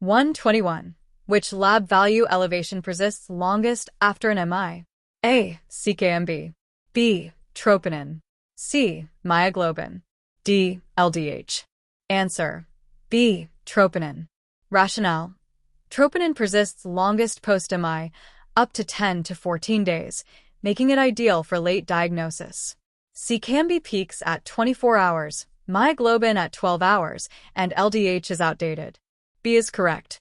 121. Which lab value elevation persists longest after an MI? A. CKMB. B. Troponin. C. Myoglobin. D. LDH. Answer: B. Troponin. Rationale: troponin persists longest post-MI, up to 10 to 14 days, making it ideal for late diagnosis. CKMB peaks at 24 hours, myoglobin at 12 hours, and LDH is outdated. B is correct.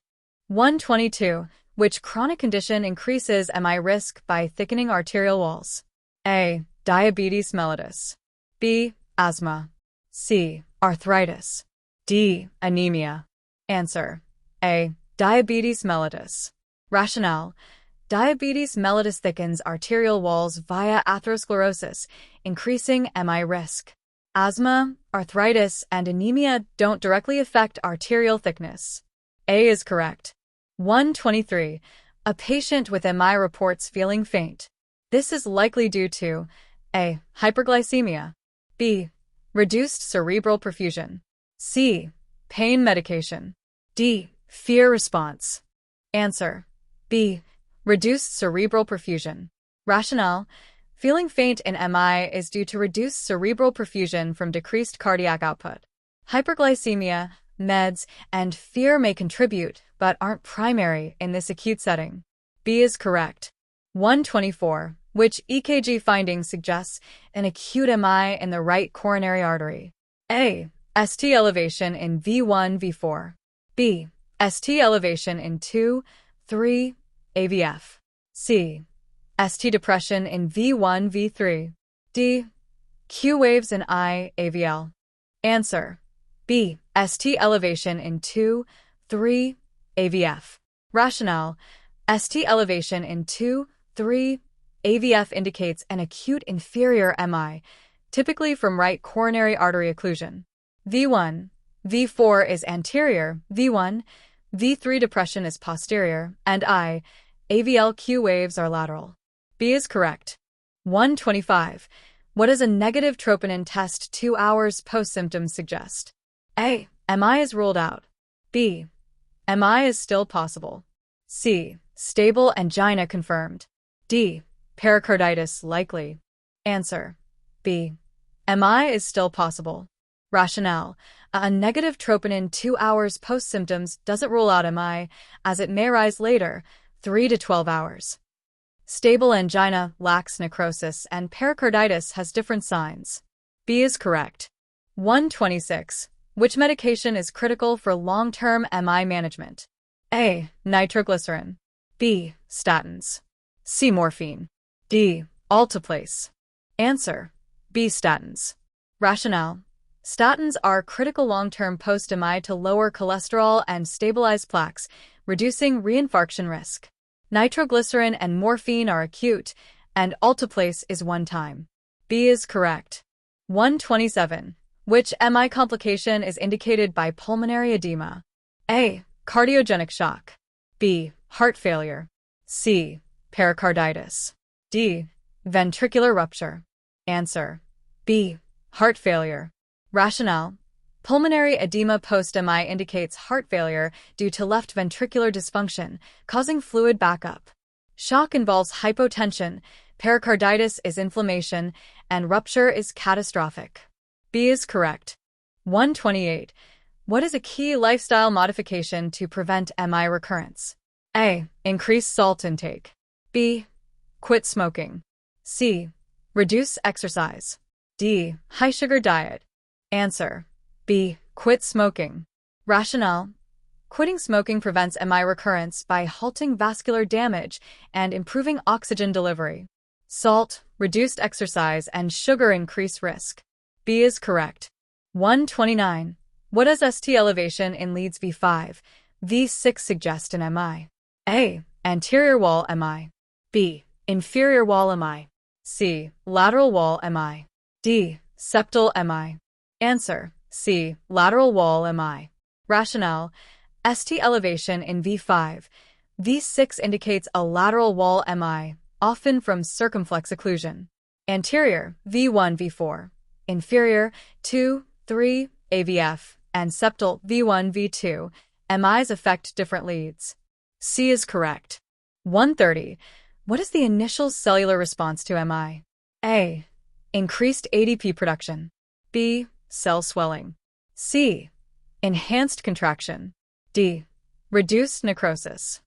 122. Which chronic condition increases MI risk by thickening arterial walls? A. Diabetes mellitus. B. Asthma. C. Arthritis. D. Anemia. Answer: A. Diabetes mellitus. Rationale: diabetes mellitus thickens arterial walls via atherosclerosis, increasing MI risk. Asthma, arthritis, and anemia don't directly affect arterial thickness. A is correct. 123. A patient with MI reports feeling faint. This is likely due to A. Hyperglycemia. B. Reduced cerebral perfusion. C. Pain medication. D. Fear response. Answer: B. Reduced cerebral perfusion. Rationale: feeling faint in MI is due to reduced cerebral perfusion from decreased cardiac output. Hyperglycemia, meds, and fear may contribute, but aren't primary in this acute setting. B is correct. 124. Which EKG finding suggests an acute MI in the right coronary artery? A. ST elevation in V1, V4. B. ST elevation in 2, 3, AVF. C. ST depression in V1, V3. D. Q waves in I, AVL. Answer: B. ST elevation in 2, 3, AVF. Rationale: ST elevation in 2, 3, AVF indicates an acute inferior MI, typically from right coronary artery occlusion. V1, V4 is anterior, V1, V3 depression is posterior, and I, AVL Q waves are lateral. B is correct. 125. What does a negative troponin test 2 hours post-symptoms suggest? A. MI is ruled out. B. MI is still possible. C. Stable angina confirmed. D. Pericarditis likely. Answer: B. MI is still possible. Rationale: a negative troponin 2 hours post-symptoms doesn't rule out MI, as it may rise later, 3 to 12 hours. Stable angina lacks necrosis, and pericarditis has different signs. B is correct. 126. Which medication is critical for long-term MI management? A. Nitroglycerin. B. Statins. C. Morphine. D. Alteplase. Answer: B. Statins. Rationale: statins are critical long-term post-MI to lower cholesterol and stabilize plaques, reducing reinfarction risk. Nitroglycerin and morphine are acute, and alteplase is one-time. B is correct. 127. Which MI complication is indicated by pulmonary edema? A. Cardiogenic shock. B. Heart failure. C. Pericarditis. D. Ventricular rupture. Answer: B. Heart failure. Rationale: pulmonary edema post-MI indicates heart failure due to left ventricular dysfunction, causing fluid backup. Shock involves hypotension, pericarditis is inflammation, and rupture is catastrophic. B is correct. 128. What is a key lifestyle modification to prevent MI recurrence? A. Increase salt intake. B. Quit smoking. C. Reduce exercise. D. High sugar diet. Answer: B. Quit smoking. Rationale: quitting smoking prevents MI recurrence by halting vascular damage and improving oxygen delivery. Salt, reduced exercise, and sugar increase risk. B is correct. 129. What does ST elevation in leads V5, V6 suggest in MI? A. Anterior wall MI. B. Inferior wall MI. C. Lateral wall MI. D. Septal MI. Answer: C. Lateral wall MI. Rationale: ST elevation in V5, V6 indicates a lateral wall MI, often from circumflex occlusion. Anterior, V1, V4. Inferior, 2, 3, AVF, and septal, V1, V2, MIs affect different leads. C is correct. 130. What is the initial cellular response to MI? A. Increased ADP production. B. Cell swelling. C. Enhanced contraction. D. Reduced necrosis.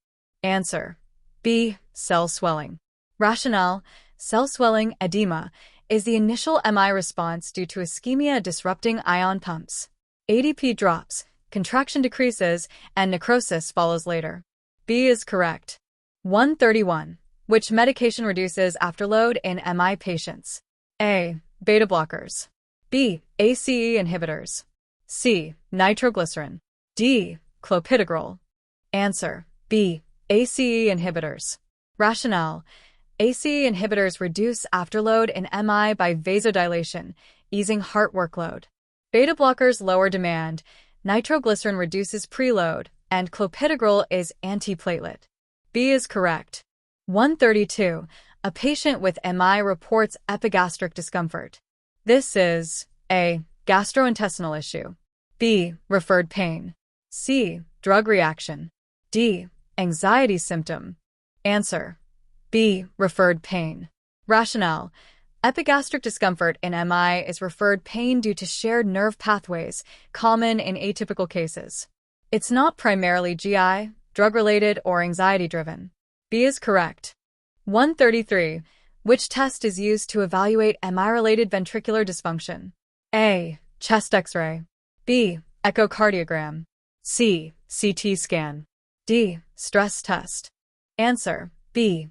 Answer: B. Cell swelling. Rationale: cell swelling edema is the initial MI response due to ischemia disrupting ion pumps. ADP drops, contraction decreases, and necrosis follows later. B is correct. 131. Which medication reduces afterload in MI patients? A. Beta blockers. B. ACE inhibitors. C. Nitroglycerin. D. Clopidogrel. Answer: B. ACE inhibitors. Rationale: ACE inhibitors reduce afterload in MI by vasodilation, easing heart workload. Beta blockers lower demand, nitroglycerin reduces preload, and clopidogrel is antiplatelet. B is correct. 132. A patient with MI reports epigastric discomfort. This is A. Gastrointestinal issue. B. Referred pain. C. Drug reaction. D. Anxiety symptom. Answer: B. Referred pain. Rationale: epigastric discomfort in MI is referred pain due to shared nerve pathways, common in atypical cases. It's not primarily GI, drug-related, or anxiety-driven. B is correct. 133. Which test is used to evaluate MI-related ventricular dysfunction? A. Chest X-ray. B. Echocardiogram. C. CT scan. D. Stress test. Answer: B.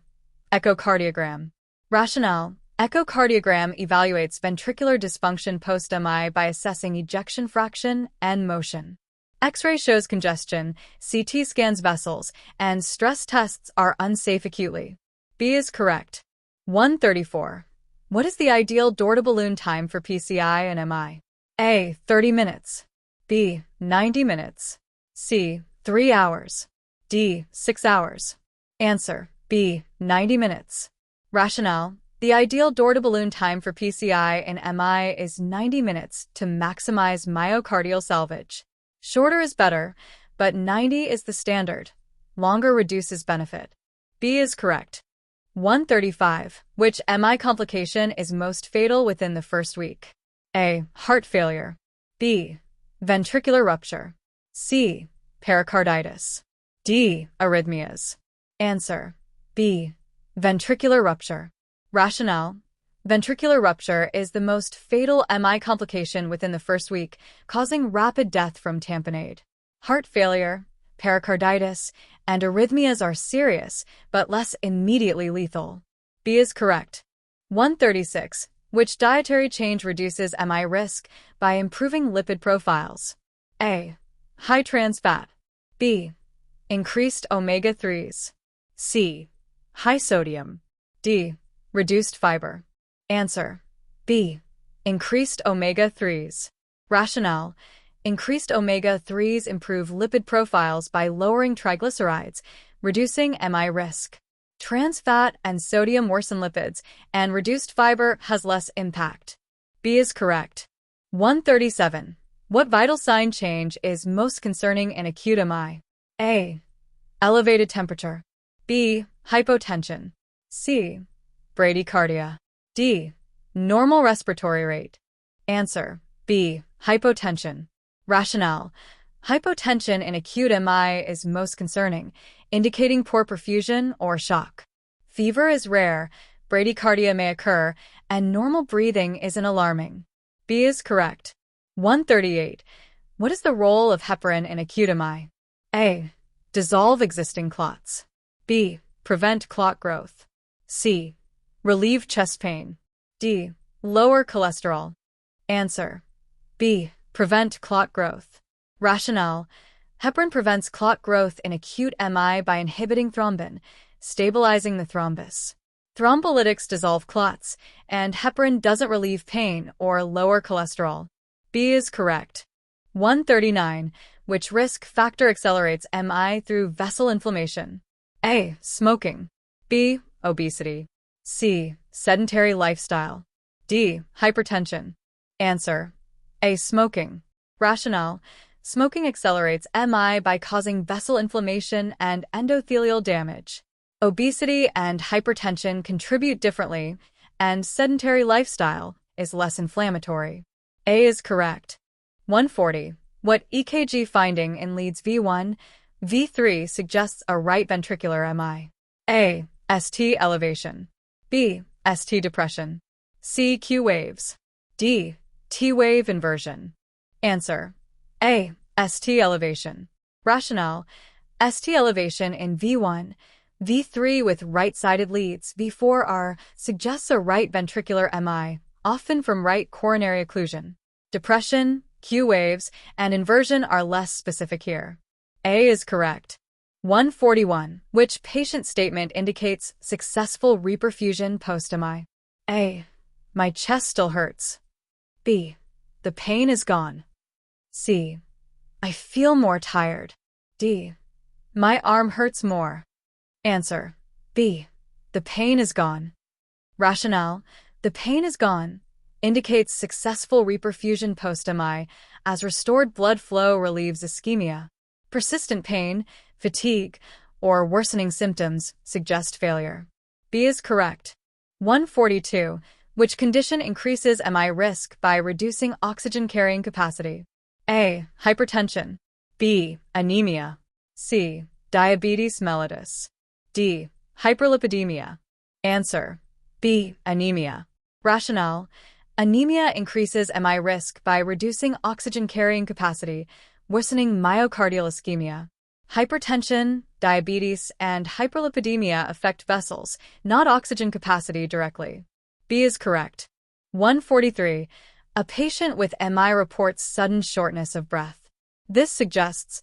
Echocardiogram. Rationale: echocardiogram evaluates ventricular dysfunction post-MI by assessing ejection fraction and motion. X-ray shows congestion, CT scans vessels, and stress tests are unsafe acutely. B is correct. 134. What is the ideal door-to-balloon time for PCI and MI? A. 30 minutes. B. 90 minutes. C. 3 hours. D. 6 hours. Answer: B. 90 minutes. Rationale: the ideal door-to-balloon time for PCI and MI is 90 minutes to maximize myocardial salvage. Shorter is better, but 90 is the standard. Longer reduces benefit. B is correct. 135. Which MI complication is most fatal within the first week? A. Heart failure. B. Ventricular rupture. C. Pericarditis. D. Arrhythmias. Answer: B. Ventricular rupture. Rationale: ventricular rupture is the most fatal MI complication within the first week, causing rapid death from tamponade. Heart failure, pericarditis, and arrhythmias are serious, but less immediately lethal. B is correct. 136. Which dietary change reduces MI risk by improving lipid profiles? A. High trans fat. B. Increased omega-3s. C. High sodium. D. Reduced fiber. Answer: B. Increased omega-3s. Rationale: increased omega-3s improve lipid profiles by lowering triglycerides, reducing MI risk. Trans fat and sodium worsen lipids, and reduced fiber has less impact. B is correct. 137. What vital sign change is most concerning in acute MI? A. Elevated temperature. B. Hypotension. C. Bradycardia. D. Normal respiratory rate. Answer: B. Hypotension. Rationale: hypotension in acute MI is most concerning, indicating poor perfusion or shock. Fever is rare, bradycardia may occur, and normal breathing isn't alarming. B is correct. 138. What is the role of heparin in acute MI? A. Dissolve existing clots. B. Prevent clot growth. C. Relieve chest pain. D. Lower cholesterol. Answer: B. Prevent clot growth. Rationale: heparin prevents clot growth in acute MI by inhibiting thrombin, stabilizing the thrombus. Thrombolytics dissolve clots, and heparin doesn't relieve pain or lower cholesterol. B is correct. 139. Which risk factor accelerates MI through vessel inflammation? A. Smoking. B. Obesity. C. Sedentary lifestyle. D. Hypertension. Answer: A. Smoking. Rationale: Smoking accelerates MI by causing vessel inflammation and endothelial damage. Obesity and hypertension contribute differently, and sedentary lifestyle is less inflammatory. A is correct. 140. What EKG finding in leads V1, V3 suggests a right ventricular MI? A. ST elevation. B. ST depression. C. Q waves. D. T wave inversion. Answer: A. ST elevation. Rationale: ST elevation in V1, V3 with right-sided leads, V4R, suggests a right ventricular MI, often from right coronary occlusion. Depression, Q waves, and inversion are less specific here. A is correct. 141. Which patient statement indicates successful reperfusion post-MI? A. My chest still hurts. B. The pain is gone. C. I feel more tired. D. My arm hurts more. Answer: B. The pain is gone. Rationale: the pain is gone indicates successful reperfusion post-MI, as restored blood flow relieves ischemia. Persistent pain, fatigue, or worsening symptoms suggest failure. B is correct. 142. Which condition increases MI risk by reducing oxygen carrying capacity? A. Hypertension. B. Anemia. C. Diabetes mellitus. D. Hyperlipidemia. Answer: B. Anemia. Rationale: anemia increases MI risk by reducing oxygen carrying capacity, worsening myocardial ischemia. Hypertension, diabetes, and hyperlipidemia affect vessels, not oxygen capacity directly. B is correct. 143. A patient with MI reports sudden shortness of breath. This suggests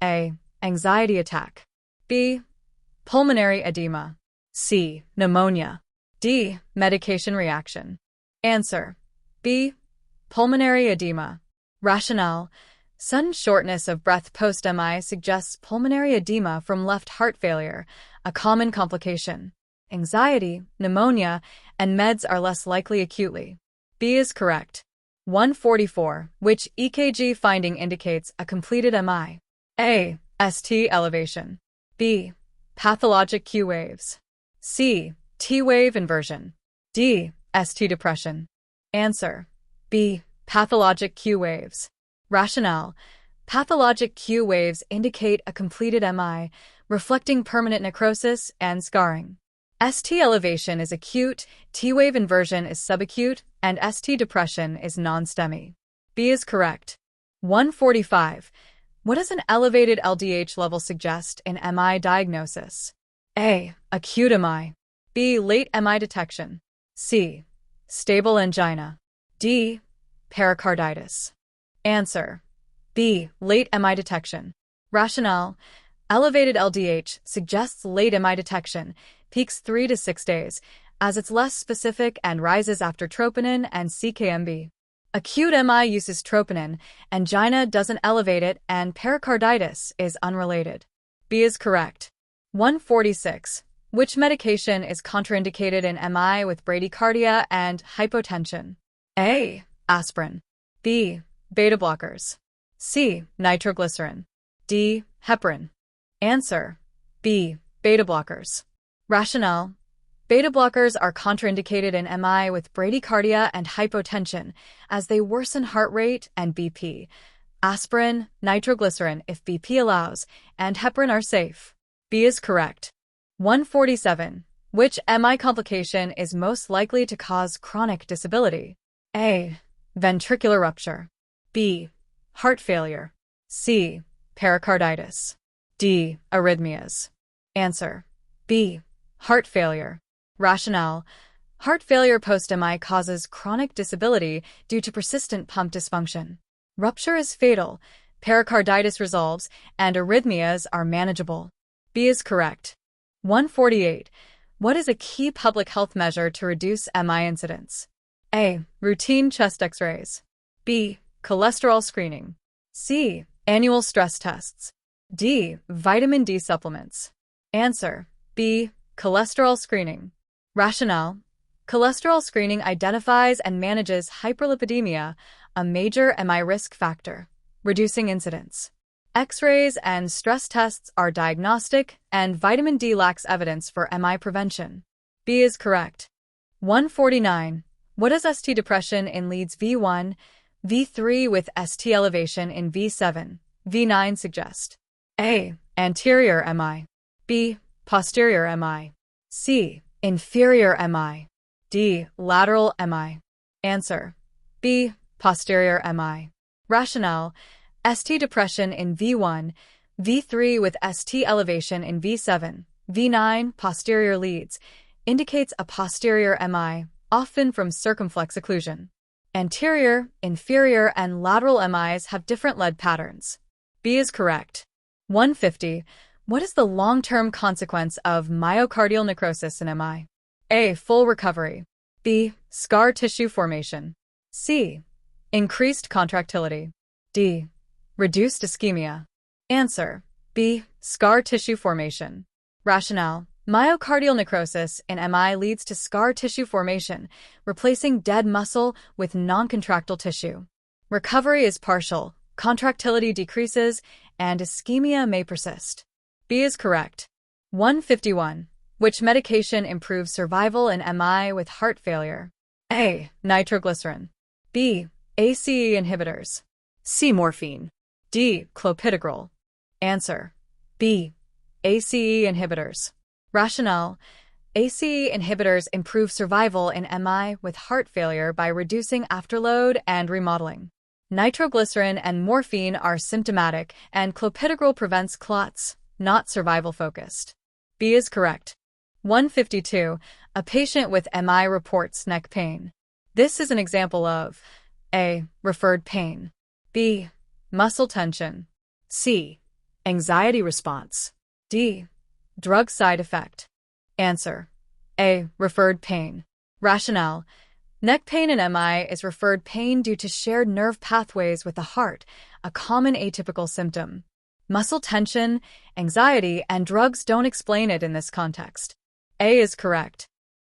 A. Anxiety attack. B. Pulmonary edema. C. Pneumonia. D. Medication reaction. Answer: B. Pulmonary edema. Rationale: sudden shortness of breath post-MI suggests pulmonary edema from left heart failure, a common complication. Anxiety, pneumonia, and meds are less likely acutely. B is correct. 144. Which EKG finding indicates a completed MI? A. ST elevation. B. Pathologic Q waves. C. T wave inversion. D. ST depression. Answer: B. Pathologic Q waves. Rationale: pathologic Q waves indicate a completed MI, reflecting permanent necrosis and scarring. ST elevation is acute, T wave inversion is subacute, and ST depression is non-STEMI. B is correct. 145. What does an elevated LDH level suggest in MI diagnosis? A. Acute MI. B. Late MI detection. C. Stable angina. D. Pericarditis. Answer: B. Late MI detection. Rationale: elevated LDH suggests late MI detection, peaks 3 to 6 days, as it's less specific and rises after troponin and CKMB. Acute MI uses troponin, angina doesn't elevate it, and pericarditis is unrelated. B is correct. 146. Which medication is contraindicated in MI with bradycardia and hypotension? A. Aspirin. B. Beta blockers. C. Nitroglycerin. D. Heparin. Answer: B. Beta blockers. Rationale: beta blockers are contraindicated in MI with bradycardia and hypotension, as they worsen heart rate and BP. Aspirin, nitroglycerin if BP allows, and heparin are safe. B is correct. 147. Which MI complication is most likely to cause chronic disability? A. Ventricular rupture. B. Heart failure. C. Pericarditis. D. Arrhythmias. Answer: B. Heart failure. Rationale: heart failure post-MI causes chronic disability due to persistent pump dysfunction. Rupture is fatal, pericarditis resolves, and arrhythmias are manageable. B is correct. 148. What is a key public health measure to reduce MI incidence? A. Routine chest X-rays. B. Cholesterol screening. C. Annual stress tests. D. Vitamin D supplements. Answer: B. Cholesterol screening. Rationale: cholesterol screening identifies and manages hyperlipidemia, a major MI risk factor. reducing incidence. X-rays and stress tests are diagnostic, and vitamin D lacks evidence for MI prevention. B is correct. 149. What does ST depression in leads V1, V3 with ST elevation in V7, V9 suggest? A. Anterior MI. B. Posterior MI. C. Inferior MI. D. Lateral MI. Answer: B. Posterior MI. Rationale: ST depression in V1, V3 with ST elevation in V7, V9 posterior leads indicates a posterior MI, often from circumflex occlusion. Anterior, inferior, and lateral MIs have different lead patterns. B is correct. 150. What is the long-term consequence of myocardial necrosis in MI? A. Full recovery. B. Scar tissue formation. C. Increased contractility. D. Reduced ischemia. Answer: B. Scar tissue formation. Rationale: myocardial necrosis in MI leads to scar tissue formation, replacing dead muscle with non-contractile tissue. Recovery is partial, contractility decreases, and ischemia may persist. B is correct. 151. Which medication improves survival in MI with heart failure? A. Nitroglycerin. B. ACE inhibitors. C. Morphine. D. Clopidogrel. Answer: B. ACE inhibitors. Rationale: ACE inhibitors improve survival in MI with heart failure by reducing afterload and remodeling. Nitroglycerin and morphine are symptomatic, and clopidogrel prevents clots, not survival-focused. B is correct. 152. A patient with MI reports neck pain. This is an example of A. Referred pain. B. Muscle tension. C. Anxiety response. D. Drug side effect. Answer: A. Referred pain. Rationale: neck pain in MI is referred pain due to shared nerve pathways with the heart, a common atypical symptom. Muscle tension, anxiety, and drugs don't explain it in this context. A is correct.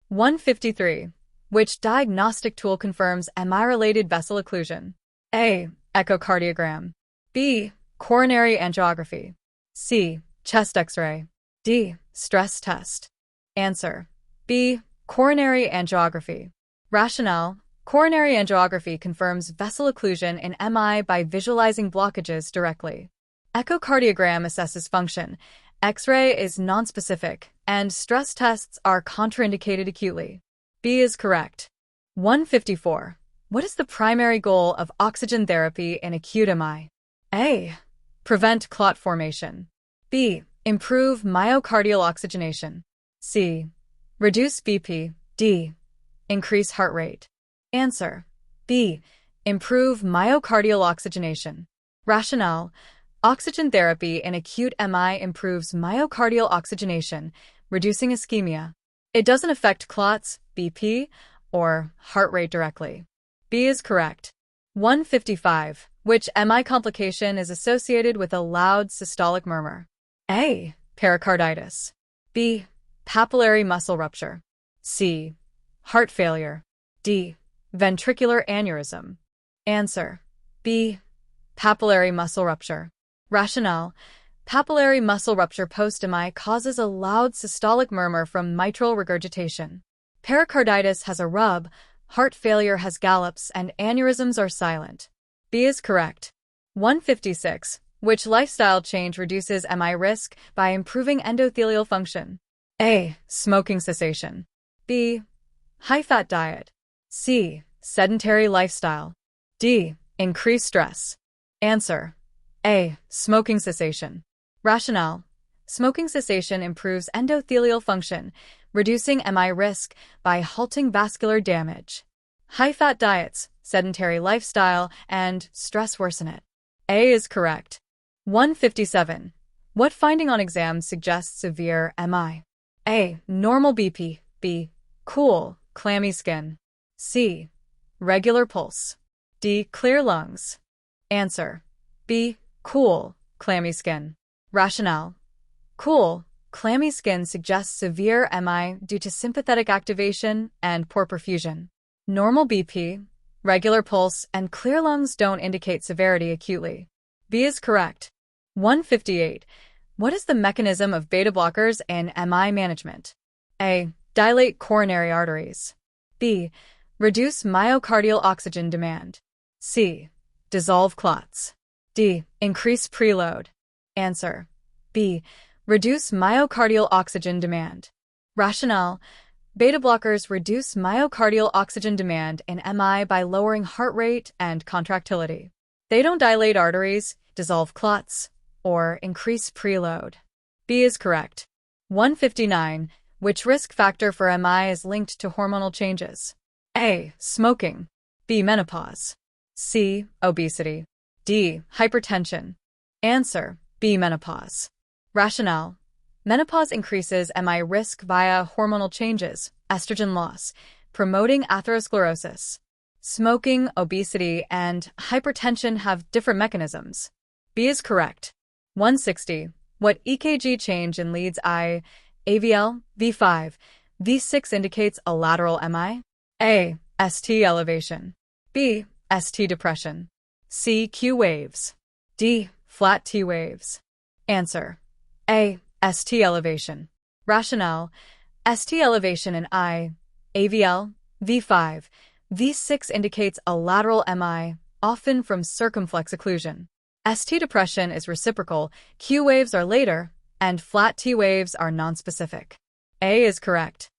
153. Which diagnostic tool confirms MI-related vessel occlusion? A. Echocardiogram. B. Coronary angiography. C. Chest X-ray. D. Stress test. Answer: B. Coronary angiography. Rationale: coronary angiography confirms vessel occlusion in MI by visualizing blockages directly. Echocardiogram assesses function. X-ray is nonspecific, and stress tests are contraindicated acutely. B is correct. 154. What is the primary goal of oxygen therapy in acute MI? A. Prevent clot formation. B. Improve myocardial oxygenation. C. Reduce BP. D. Increase heart rate. Answer: B. Improve myocardial oxygenation. Rationale: oxygen therapy in acute MI improves myocardial oxygenation, reducing ischemia. It doesn't affect clots, BP, or heart rate directly. B is correct. 155. Which MI complication is associated with a loud systolic murmur? A. Pericarditis. B. Papillary muscle rupture. C. Heart failure. D. Ventricular aneurysm. Answer: B. Papillary muscle rupture. Rationale: papillary muscle rupture post-MI causes a loud systolic murmur from mitral regurgitation. Pericarditis has a rub, heart failure has gallops, and aneurysms are silent. B is correct. 156. Which lifestyle change reduces MI risk by improving endothelial function? A. Smoking cessation. B. High-fat diet. C. Sedentary lifestyle. D. Increased stress. Answer: A. Smoking cessation. Rationale: smoking cessation improves endothelial function, reducing MI risk by halting vascular damage. High-fat diets, sedentary lifestyle, and stress worsen it. A is correct. 157. What finding on exam suggests severe MI? A. Normal BP. B. Cool, clammy skin. C. Regular pulse. D. Clear lungs. Answer: B. Cool, clammy skin. Rationale: cool, clammy skin suggests severe MI due to sympathetic activation and poor perfusion. Normal BP, regular pulse, and clear lungs don't indicate severity acutely. B is correct. 158. What is the mechanism of beta blockers in MI management? A. Dilate coronary arteries. B. Reduce myocardial oxygen demand. C. Dissolve clots. D. Increase preload. Answer. B. Reduce myocardial oxygen demand. Rationale. Beta blockers reduce myocardial oxygen demand in MI by lowering heart rate and contractility. They don't dilate arteries, dissolve clots, or increase preload. B is correct. 159. Which risk factor for MI is linked to hormonal changes? A. Smoking. B. Menopause. C. Obesity. D. Hypertension. Answer. B. Menopause. Rationale. Menopause increases MI risk via hormonal changes, estrogen loss, promoting atherosclerosis. Smoking, obesity, and hypertension have different mechanisms. B is correct. 160. What EKG change in leads I, AVL, V5, V6 indicates a lateral MI? A. ST elevation. B. ST depression. C. Q waves. D. Flat T waves. Answer. A. ST elevation. Rationale. ST elevation in I, AVL, V5, V6 indicates a lateral MI, often from circumflex occlusion. ST depression is reciprocal, Q waves are later, and flat T waves are nonspecific. A is correct.